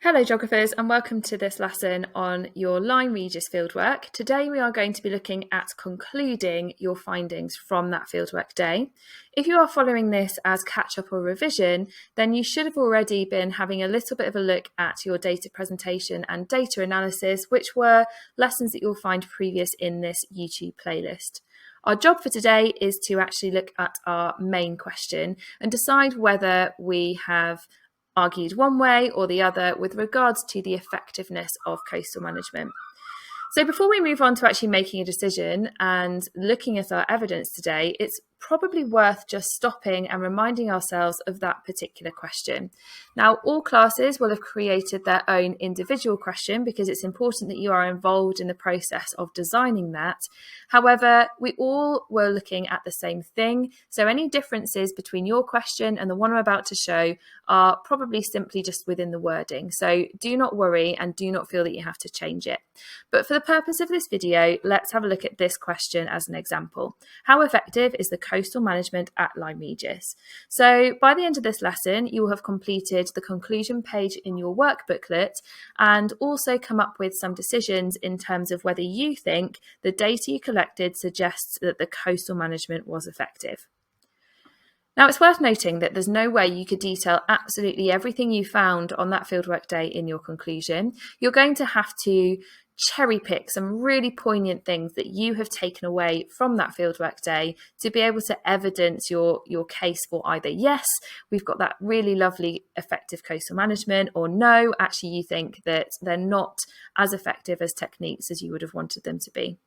Hello geographers, and welcome to this lesson on your Lyme Regis fieldwork. Today we are going to be looking at concluding your findings from that fieldwork day. If you are following this as catch-up or revision, then you should have already been having a little bit of a look at your data presentation and data analysis, which were lessons that you'll find previous in this YouTube playlist. Our job for today is to actually look at our main question and decide whether we have argued one way or the other with regards to the effectiveness of coastal management. So before we move on to actually making a decision and looking at our evidence today, it's probably worth just stopping and reminding ourselves of that particular question. Now, all classes will have created their own individual question because it's important that you are involved in the process of designing that. However, we all were looking at the same thing, so any differences between your question and the one I'm about to show are probably simply just within the wording. So do not worry and do not feel that you have to change it. But for the purpose of this video, let's have a look at this question as an example. How effective is the coastal management at Lyme Regis? So by the end of this lesson, you will have completed the conclusion page in your work booklet and also come up with some decisions in terms of whether you think the data you collected suggests that the coastal management was effective. Now, it's worth noting that there's no way you could detail absolutely everything you found on that fieldwork day in your conclusion. You're going to have to cherry pick some really poignant things that you have taken away from that fieldwork day to be able to evidence your case for either yes, we've got that really lovely effective coastal management, or no, actually you think that they're not as effective as techniques as you would have wanted them to be.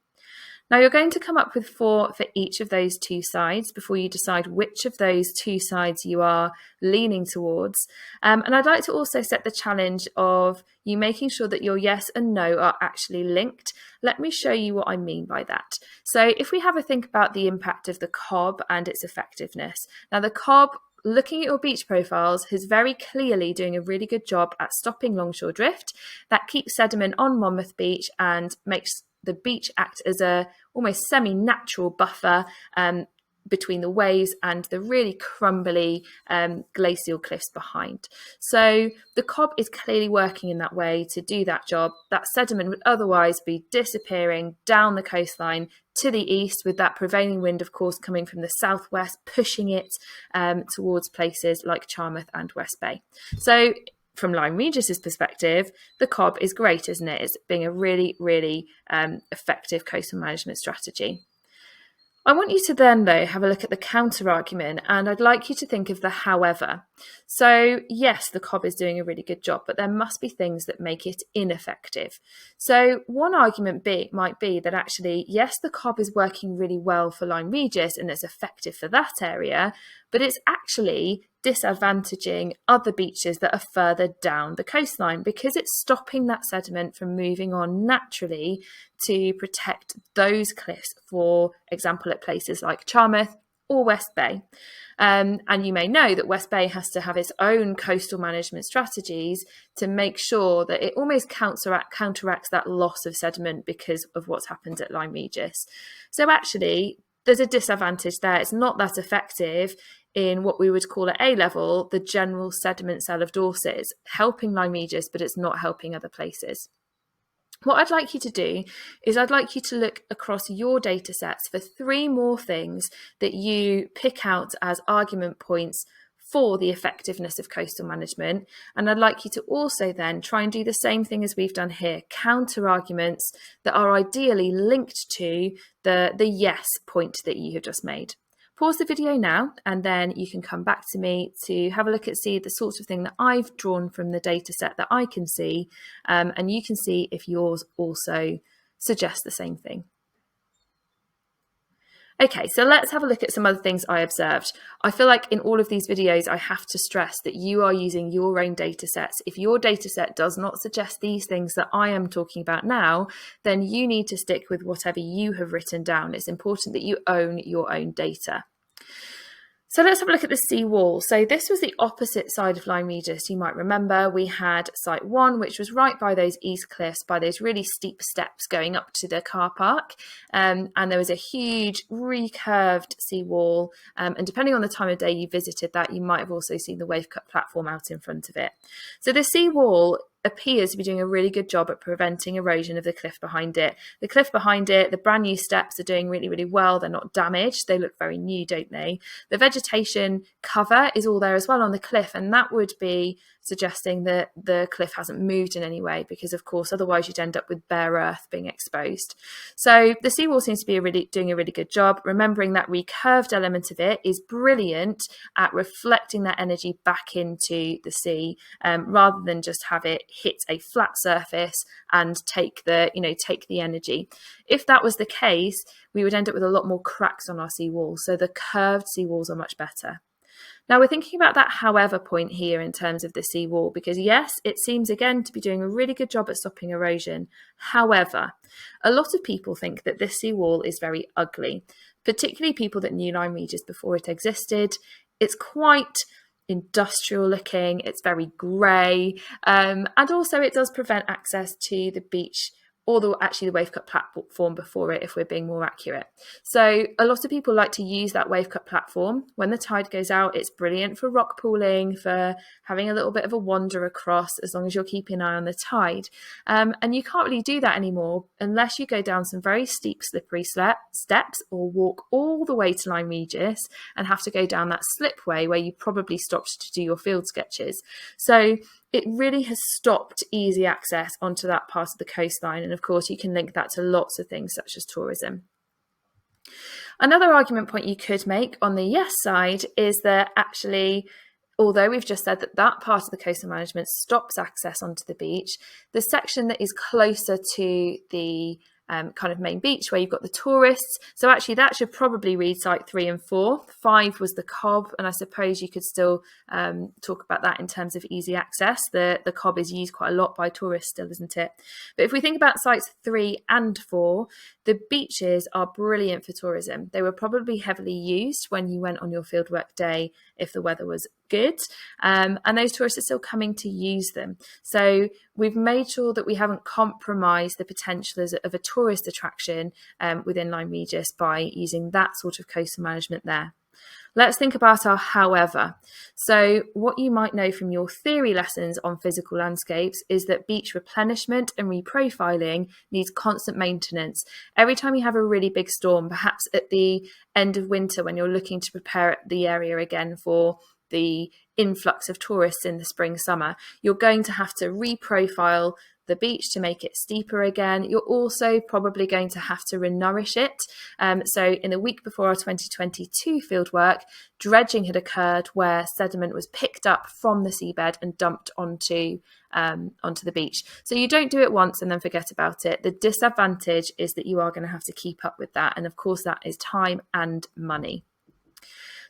Now you're going to come up with 4 for each of those 2 sides before you decide which of those 2 sides you are leaning towards. And I'd like to also set the challenge of you making sure that your yes and no are actually linked. Let me show you what I mean by that. So if we have a think about the impact of the cob and its effectiveness. Now the cob, looking at your beach profiles, is very clearly doing a really good job at stopping longshore drift. That keeps sediment on Monmouth Beach and makes the beach act as a almost semi-natural buffer between the waves and the really crumbly glacial cliffs behind. So the cob is clearly working in that way to do that job. That sediment would otherwise be disappearing down the coastline to the east, with that prevailing wind, of course, coming from the southwest, pushing it towards places like Charmouth and West Bay. So from Lyme Regis's perspective, the cob is great, isn't it? It's being a really, really effective coastal management strategy. I want you to then, though, have a look at the counter argument, and I'd like you to think of the however. So yes, the cob is doing a really good job, but there must be things that make it ineffective. So one argument might be that actually, yes, the cob is working really well for Lyme Regis and it's effective for that area, but it's actually disadvantaging other beaches that are further down the coastline because it's stopping that sediment from moving on naturally to protect those cliffs, for example, at places like Charmouth or West Bay. And you may know that West Bay has to have its own coastal management strategies to make sure that it almost counteracts that loss of sediment because of what's happened at Lyme Regis. So actually, there's a disadvantage there. It's not that effective in what we would call at A level, the general sediment cell of Dorset. It's helping Lyme Regis, but it's not helping other places. What I'd like you to do is I'd like you to look across your data sets for 3 more things that you pick out as argument points for the effectiveness of coastal management. And I'd like you to also then try and do the same thing as we've done here, counter arguments that are ideally linked to the yes point that you have just made. Pause the video now, and then you can come back to me to have a look at the sort of thing that I've drawn from the data set that I can see, and you can see if yours also suggests the same thing. Okay, so let's have a look at some other things I observed. I feel like in all of these videos, I have to stress that you are using your own data sets. If your data set does not suggest these things that I am talking about now, then you need to stick with whatever you have written down. It's important that you own your own data. So let's have a look at the sea wall. So this was the opposite side of Lyme Regis. You might remember we had site 1, which was right by those east cliffs, by those really steep steps going up to the car park. And there was a huge recurved sea wall. And depending on the time of day you visited that, you might have also seen the wave cut platform out in front of it. So the sea wall appears to be doing a really good job at preventing erosion of the cliff behind it. The cliff behind it, the brand new steps are doing really, really well. They're not damaged. They look very new, don't they? The vegetation cover is all there as well on the cliff, and that would be suggesting that the cliff hasn't moved in any way, because of course otherwise you'd end up with bare earth being exposed. So the seawall seems to be doing a really good job. Remembering that recurved element of it is brilliant at reflecting that energy back into the sea, rather than just have it hit a flat surface and take the energy. If that was the case, we would end up with a lot more cracks on our seawall. So the curved seawalls are much better. Now we're thinking about that however point here in terms of the seawall, because yes, it seems again to be doing a really good job at stopping erosion. However, a lot of people think that this seawall is very ugly, particularly people that knew Lyme Regis before it existed. It's quite industrial looking, it's very grey, and also it does prevent access to the beach, or actually the wave cut platform before it, if we're being more accurate. So a lot of people like to use that wave cut platform. When the tide goes out, it's brilliant for rock pooling, for having a little bit of a wander across, as long as you're keeping an eye on the tide. And you can't really do that anymore unless you go down some very steep, slippery steps, or walk all the way to Lyme Regis and have to go down that slipway where you probably stopped to do your field sketches. So it really has stopped easy access onto that part of the coastline. And of course, you can link that to lots of things such as tourism. Another argument point you could make on the yes side is that actually, although we've just said that that part of the coastal management stops access onto the beach, the section that is closer to the kind of main beach where you've got the tourists. So actually that should probably read site 3 and 4. 5 was the cob, and I suppose you could still talk about that in terms of easy access. The cob is used quite a lot by tourists still, isn't it? But if we think about sites 3 and 4, the beaches are brilliant for tourism. They were probably heavily used when you went on your fieldwork day if the weather was good, and those tourists are still coming to use them. So we've made sure that we haven't compromised the potential of a tourist attraction within Lyme Regis by using that sort of coastal management there. Let's think about our however. So what you might know from your theory lessons on physical landscapes is that beach replenishment and reprofiling needs constant maintenance. Every time you have a really big storm, perhaps at the end of winter when you're looking to prepare the area again for the influx of tourists in the spring, summer, you're going to have to reprofile the beach to make it steeper again. You're also probably going to have to renourish it. So in the week before our 2022 fieldwork, dredging had occurred where sediment was picked up from the seabed and dumped onto the beach. So you don't do it once and then forget about it. The disadvantage is that you are going to have to keep up with that. And of course, that is time and money.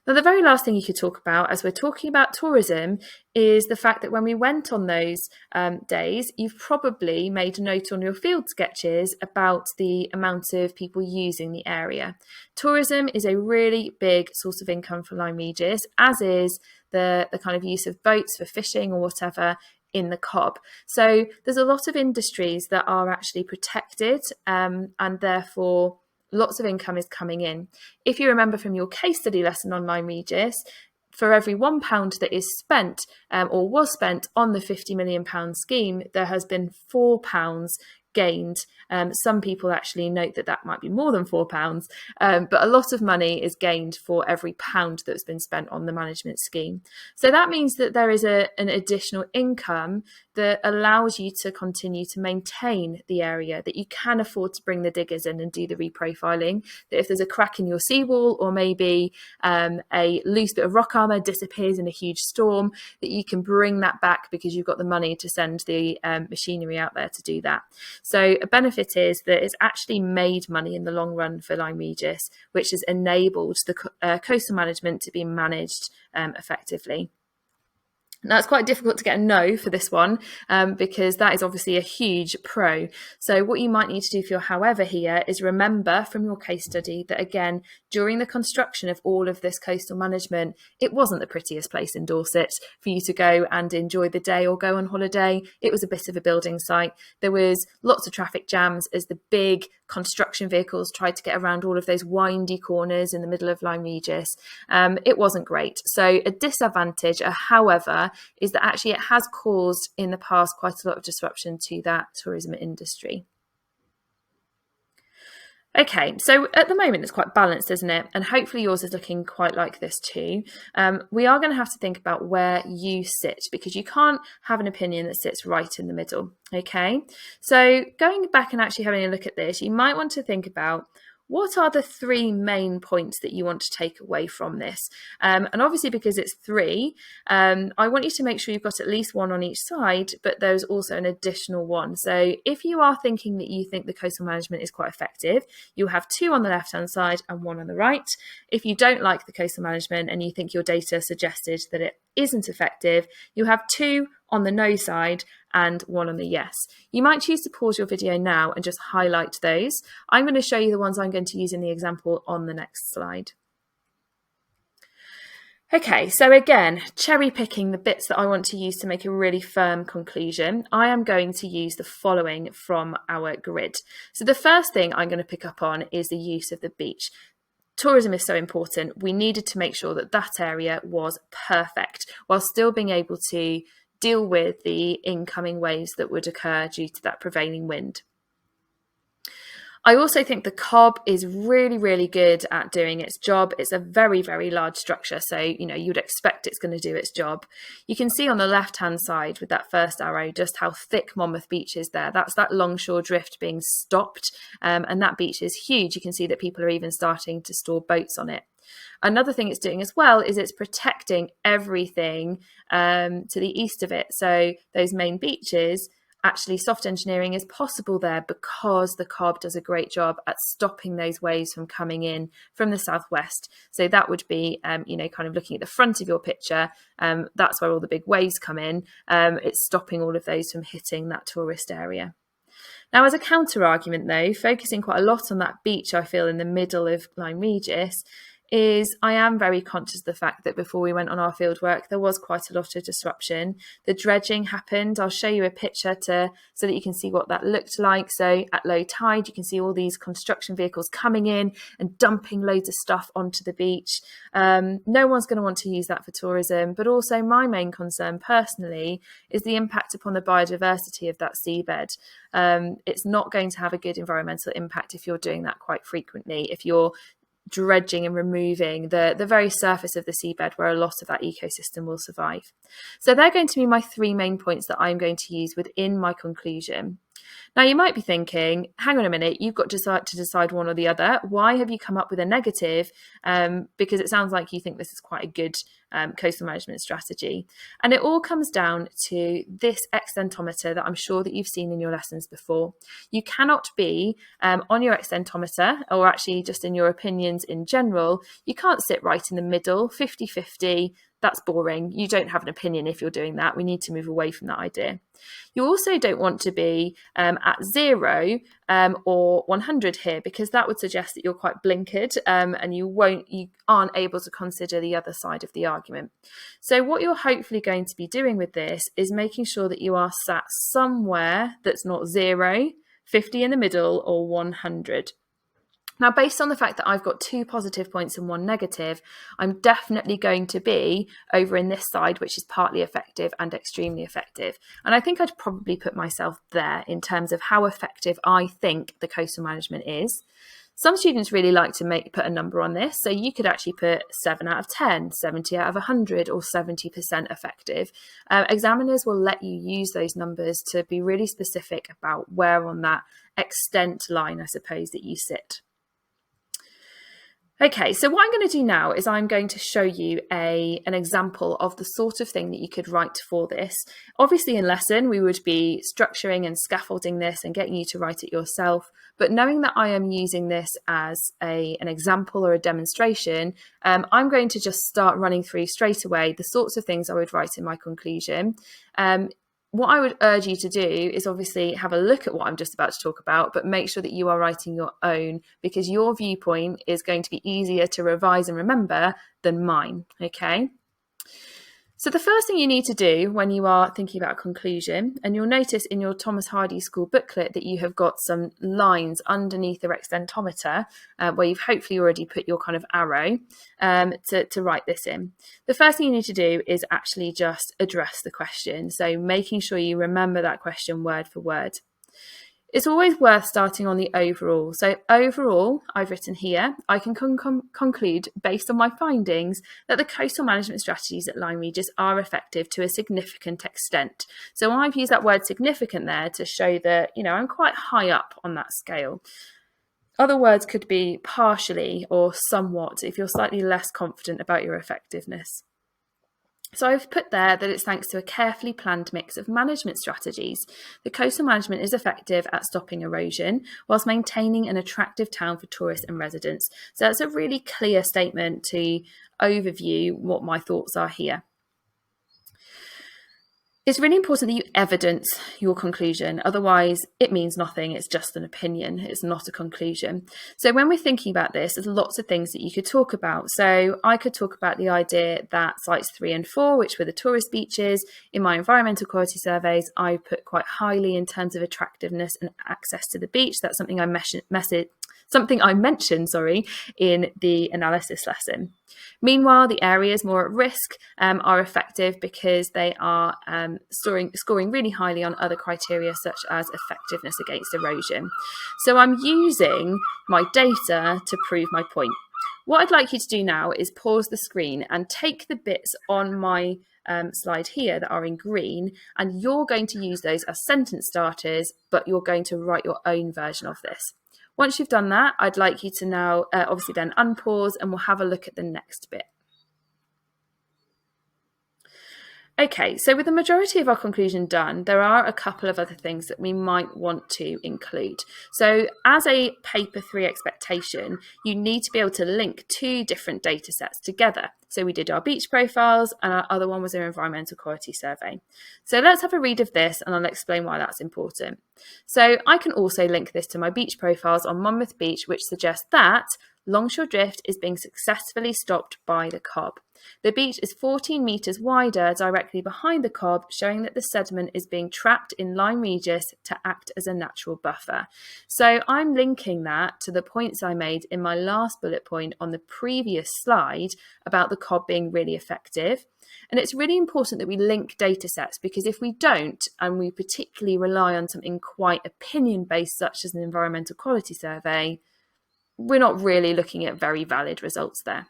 Now, the very last thing you could talk about as we're talking about tourism is the fact that when we went on those days, you've probably made a note on your field sketches about the amount of people using the area. Tourism is a really big source of income for Lyme Regis, as is the kind of use of boats for fishing or whatever in the cob. So there's a lot of industries that are actually protected, and therefore lots of income is coming in. If you remember from your case study lesson on Lyme Regis, for every £1 that is spent or was spent on the £50 million scheme, there has been £4 gained. Some people actually note that that might be more than £4, but a lot of money is gained for every pound that's been spent on the management scheme. So that means that there is an additional income that allows you to continue to maintain the area, that you can afford to bring the diggers in and do the reprofiling, that if there's a crack in your seawall or maybe a loose bit of rock armour disappears in a huge storm, that you can bring that back because you've got the money to send the machinery out there to do that. So a benefit is that it's actually made money in the long run for Lyme Regis, which has enabled the coastal management to be managed effectively. Now, it's quite difficult to get a no for this one because that is obviously a huge pro. So what you might need to do for your however here is remember from your case study that, again, during the construction of all of this coastal management, it wasn't the prettiest place in Dorset for you to go and enjoy the day or go on holiday. It was a bit of a building site. There was lots of traffic jams as the big construction vehicles tried to get around all of those windy corners in the middle of Lyme Regis. It wasn't great. So a disadvantage, however, is that actually it has caused in the past quite a lot of disruption to that tourism industry. Okay, so at the moment it's quite balanced, isn't it? And hopefully yours is looking quite like this too. We are going to have to think about where you sit, because you can't have an opinion that sits right in the middle. Okay, so going back and actually having a look at this, you might want to think about, what are the 3 main points that you want to take away from this? And obviously, because it's 3, I want you to make sure you've got at least 1 on each side, but there's also an additional 1. So if you are thinking that you think the coastal management is quite effective, you'll have 2 on the left-hand side and 1 on the right. If you don't like the coastal management and you think your data suggested that it isn't effective, you have 2 on the no side and 1 on the yes. You might choose to pause your video now and just highlight those. I'm going to show you the ones I'm going to use in the example on the next slide. Okay, so again, cherry picking the bits that I want to use to make a really firm conclusion, I am going to use the following from our grid. So the first thing I'm going to pick up on is the use of the beach. Tourism is so important. We needed to make sure that that area was perfect while still being able to deal with the incoming waves that would occur due to that prevailing wind. I also think the cob is really, really good at doing its job. It's a very, very large structure, so you'd expect it's going to do its job. You can see on the left-hand side with that first arrow just how thick Monmouth Beach is there. That's that longshore drift being stopped, and that beach is huge. You can see that people are even starting to store boats on it. Another thing it's doing as well is it's protecting everything to the east of it. So those main beaches, actually soft engineering is possible there because the cob does a great job at stopping those waves from coming in from the southwest. So that would be, kind of looking at the front of your picture, that's where all the big waves come in. It's stopping all of those from hitting that tourist area. Now, as a counter argument though, focusing quite a lot on that beach, I feel, in the middle of Lyme Regis, is I am very conscious of the fact that before we went on our fieldwork, there was quite a lot of disruption. The dredging happened. I'll show you a picture so that you can see what that looked like. So at low tide, you can see all these construction vehicles coming in and dumping loads of stuff onto the beach. No one's going to want to use that for tourism, but also my main concern personally is the impact upon the biodiversity of that seabed. It's not going to have a good environmental impact if you're doing that quite frequently, if you're dredging and removing the very surface of the seabed where a lot of that ecosystem will survive. So they're going to be my 3 main points that I'm going to use within my conclusion. Now, you might be thinking, hang on a minute, you've got to decide one or the other. Why have you come up with a negative? Because it sounds like you think this is quite a good coastal management strategy. And it all comes down to this extentometer that I'm sure that you've seen in your lessons before. You cannot be on your extentometer, or actually just in your opinions in general, you can't sit right in the middle, 50-50. That's boring. You don't have an opinion if you're doing that. We need to move away from that idea. You also don't want to be at 0 or 100 here, because that would suggest that you're quite blinkered and you aren't able to consider the other side of the argument. So what you're hopefully going to be doing with this is making sure that you are sat somewhere that's not 0, 50 in the middle, or 100. Now, based on the fact that I've got 2 positive points and 1 negative, I'm definitely going to be over in this side, which is partly effective and extremely effective. And I think I'd probably put myself there in terms of how effective I think the coastal management is. Some students really like to put a number on this. So you could actually put 7 out of 10, 70 out of 100, or 70% effective. Examiners will let you use those numbers to be really specific about where on that extent line, I suppose, that you sit. Okay, so what I'm going to do now is I'm going to show you an example of the sort of thing that you could write for this. Obviously in lesson, we would be structuring and scaffolding this and getting you to write it yourself. But knowing that I am using this as an example or a demonstration, I'm going to just start running through straight away the sorts of things I would write in my conclusion. What I would urge you to do is obviously have a look at what I'm just about to talk about, but make sure that you are writing your own, because your viewpoint is going to be easier to revise and remember than mine, okay? So the first thing you need to do when you are thinking about a conclusion, and you'll notice in your Thomas Hardye School booklet that you have got some lines underneath the extentometer where you've hopefully already put your kind of arrow to write this in. The first thing you need to do is actually just address the question. So making sure you remember that question word for word. It's always worth starting on the overall. So overall, I've written here, I can conclude based on my findings that the coastal management strategies at Lyme Regis are effective to a significant extent. So I've used that word significant there to show that, I'm quite high up on that scale. Other words could be partially or somewhat if you're slightly less confident about your effectiveness. So I've put there that it's thanks to a carefully planned mix of management strategies. The coastal management is effective at stopping erosion whilst maintaining an attractive town for tourists and residents. So that's a really clear statement to overview what my thoughts are here. It's really important that you evidence your conclusion. Otherwise, it means nothing. It's just an opinion. It's not a conclusion. So when we're thinking about this, there's lots of things that you could talk about. So I could talk about the idea that sites 3 and 4, which were the tourist beaches, in my environmental quality surveys, I put quite highly in terms of attractiveness and access to the beach. That's something I mentioned in the analysis lesson. Meanwhile, the areas more at risk are effective because they are scoring really highly on other criteria such as effectiveness against erosion. So I'm using my data to prove my point. What I'd like you to do now is pause the screen and take the bits on my slide here that are in green, and you're going to use those as sentence starters, but you're going to write your own version of this. Once you've done that, I'd like you to now obviously then unpause, and we'll have a look at the next bit. Okay, so with the majority of our conclusion done, there are a couple of other things that we might want to include. So as a paper 3 expectation, you need to be able to link 2 different data sets together. So we did our beach profiles, and our other one was our environmental quality survey. So let's have a read of this, and I'll explain why that's important. So I can also link this to my beach profiles on Monmouth Beach, which suggests that longshore drift is being successfully stopped by the cob. The beach is 14 metres wider directly behind the cob, showing that the sediment is being trapped in Lyme Regis to act as a natural buffer. So I'm linking that to the points I made in my last bullet point on the previous slide about the cob being really effective. And it's really important that we link data sets, because if we don't, and we particularly rely on something quite opinion-based such as an environmental quality survey, we're not really looking at very valid results there.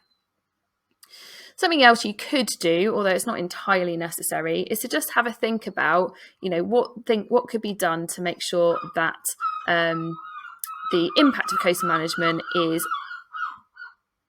Something else you could do, although it's not entirely necessary, is to just have a think about, what could be done to make sure that the impact of coastal management is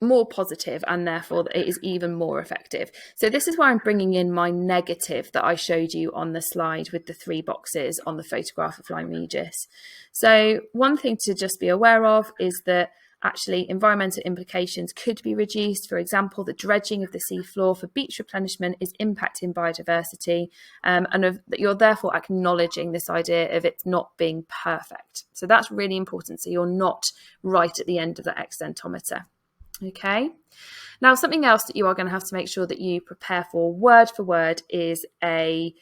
more positive, and therefore that it is even more effective. So this is where I'm bringing in my negative that I showed you on the slide with the 3 boxes on the photograph of Lyme Regis. So one thing to just be aware of is that actually environmental implications could be reduced. For example, the dredging of the seafloor for beach replenishment is impacting biodiversity, and that you're therefore acknowledging this idea of it not being perfect. So that's really important, so you're not right at the end of the extentometer. Okay, now something else that you are going to have to make sure that you prepare for word is a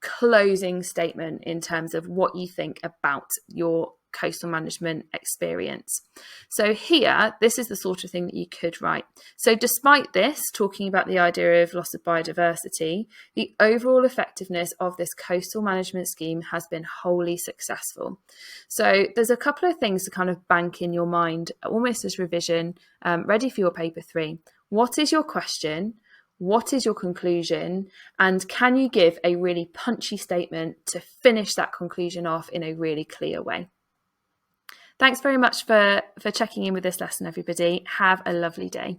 closing statement in terms of what you think about your coastal management experience. So here, this is the sort of thing that you could write. So despite this, talking about the idea of loss of biodiversity, the overall effectiveness of this coastal management scheme has been wholly successful. So there's a couple of things to kind of bank in your mind, almost as revision, ready for your paper 3. What is your question? What is your conclusion? And can you give a really punchy statement to finish that conclusion off in a really clear way? Thanks very much for checking in with this lesson, everybody. Have a lovely day.